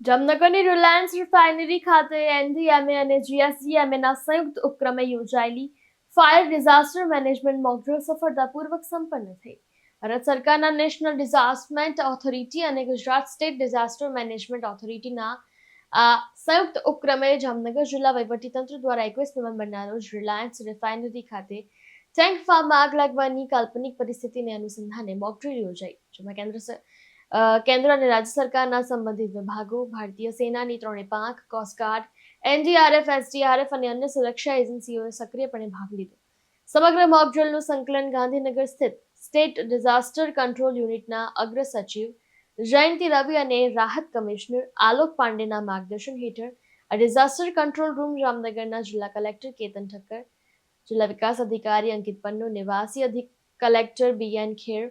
જામનગરની Reliance refinery ખાતે NDMA અને જીએસડીએમએના સંયુક્ત ઉપક્રમે યોજાયેલી ફાયર ડિઝાસ્ટર મેનેજમેન્ટ મોકડ્રીલ સફળતાપૂર્વક સંપન્ન થઈ. ભારત સરકારના નેશનલ ડિઝાસ્ટમેન્ટ ઓથોરિટી અને ગુજરાત સ્ટેટ ડિઝાસ્ટર મેનેજમેન્ટ ઓથોરિટીના આ સંયુક્ત ઉપક્રમે જામનગર જિલ્લા વહીવટીતંત્ર દ્વારા 21 નવેમ્બરના રોજ રિલાયન્સ રિફાઇનરી ખાતે ટેન્ક ફાર્મમાં આગ લાગવાની કાલ્પનિક પરિસ્થિતિને અનુસંધાને મોકડ્રીલ યોજાઈ, જેમાં કેન્દ્ર અને રાજ્ય સરકારના સંબંધિત વિભાગો, ભારતીય સેનાની 3 પાંખ, કોસ્ટગાર્ડ, એનડીઆરએફ, એસડીઆરએફ અને અન્ય સુરક્ષા એજન્સીઓએ સક્રિયપણે ભાગ લીધો. સમગ્ર મોક ડ્રીલનું સંકલન ગાંધીનગર સ્થિત સ્ટેટ ડિઝાસ્ટર કંટ્રોલ યુનિટના અગ્ર સચિવ જયંતિ રવિ અને રાહત કમિશનર આલોક પાંડેના માર્ગદર્શન હેઠળ આ ડિઝાસ્ટર કંટ્રોલ રૂમ જામનગરના જિલ્લા કલેક્ટર કેતન ઠક્કર, જિલ્લા વિકાસ અધિકારી અંકિત પન્નુ, નિવાસી કલેક્ટર બીએન ખેર,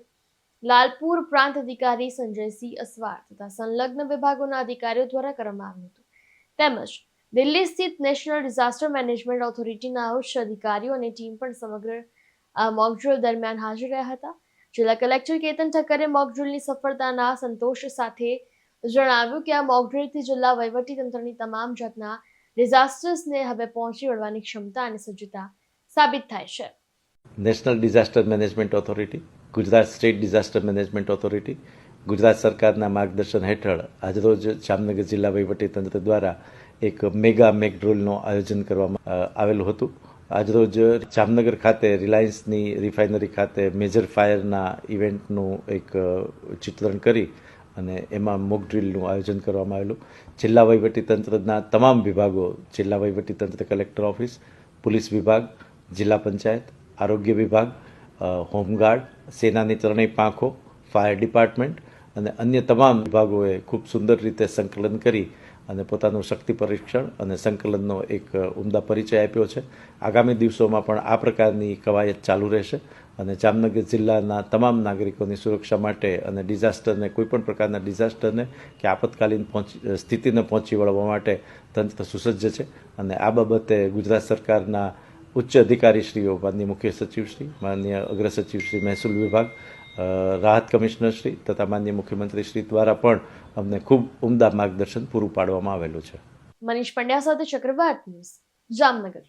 લાલપુર પ્રાંત અધિકારી સંજયસિંહ અસવાર તથા સંલગ્ન વિભાગોના અધિકારીઓ દ્વારા કરવામાં આવ્યું હતું. તેમજ દિલ્હી સ્થિત નેશનલ ડિઝાસ્ટર મેનેજમેન્ટ ઓથોરિટીના ઉચ્ચ અધિકારીઓ અને ટીમ પણ સમગ્ર મોક ડ્રીલ દરમિયાન હાજર રહ્યા હતા. જિલ્લા કલેક્ટર કેતન ઠક્કરે મોક ડ્રીલની સફળતાના સંતોષ સાથે જણાવ્યું કે આ મોક ડ્રીલથી જિલ્લા વહીવટીતંત્રની તમામ જાતના ડિઝાસ્ટર્સને હવે પહોંચી વળવાની ક્ષમતા અને સજ્જતા સાબિત થાય છે. National disaster management authority, Gujarat state disaster management authority, Gujarat સરકારના માર્ગદર્શન હેઠળ આજરોજ જામનગર જિલ્લા વહીવટીતંત્ર દ્વારા એક મેગા ડ્રીલનું આયોજન કરવામાં આવેલું હતું. આજરોજ જામનગર ખાતે રિલાયન્સની રિફાઇનરી ખાતે મેજર ફાયરના ઇવેન્ટનું એક ચિત્રણ કરી અને એમાં મોક ડ્રીલનું આયોજન કરવામાં આવેલું. જિલ્લા વહીવટીતંત્રના તમામ વિભાગો, જિલ્લા વહીવટીતંત્ર કલેક્ટર ઓફિસ, પોલીસ વિભાગ, જિલ્લા પંચાયત, આરોગ્ય વિભાગ, હોમગાર્ડ, સેનાની 3 પાંખો, ફાયર ડિપાર્ટમેન્ટ અને અન્ય તમામ વિભાગોએ ખૂબ સુંદર રીતે સંકલન કરી અને પોતાનું શક્તિ પરીક્ષણ અને સંકલનનો એક ઉમદા પરિચય આપ્યો છે. આગામી દિવસોમાં પણ આ પ્રકારની કવાયત ચાલુ રહેશે અને જામનગર જિલ્લાના તમામ નાગરિકોની સુરક્ષા માટે અને ડિઝાસ્ટરને, કોઈપણ પ્રકારના ડિઝાસ્ટરને કે આપતકાલીન સ્થિતિને પહોંચી વળવા માટે તંત્ર સુસજ્જ છે અને આ બાબતે ગુજરાત સરકારના ઉચ્ચ અધિકારીશ્રીઓ, માનનીય મુખ્ય સચિવશ્રી, માનનીય અગ્ર સચિવશ્રી મહેસૂલ વિભાગ, રાહત કમિશનરશ્રી તથા માનનીય મુખ્યમંત્રીશ્રી દ્વારા પણ અમને ખૂબ ઉમદા માર્ગદર્શન પૂરું પાડવામાં આવેલું છે. મનીષ પંડ્યા સાથે ચક્રવાત ન્યૂઝ, જામનગર.